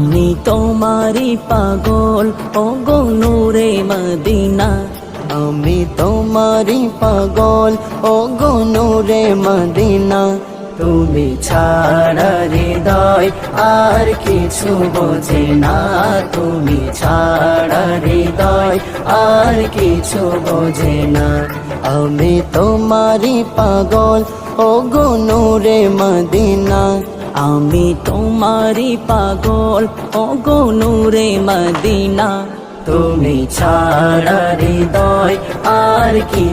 আমি তোমারি পাগল ওগো নূরে মদিনা, আমি তোমারি পাগল ওগো নূরে মদিনা। তুমি ছাড়া হৃদয় আর কিছু বোঝে না, তুমি ছাড়া হৃদয় আর কিছু বোঝে না। আমি তোমারি পাগল ওগো নূরে মদিনা, আমি তোমারি পাগল ওগো নূরে মদিনা। তুমি ছাড়া হৃদয় আর কি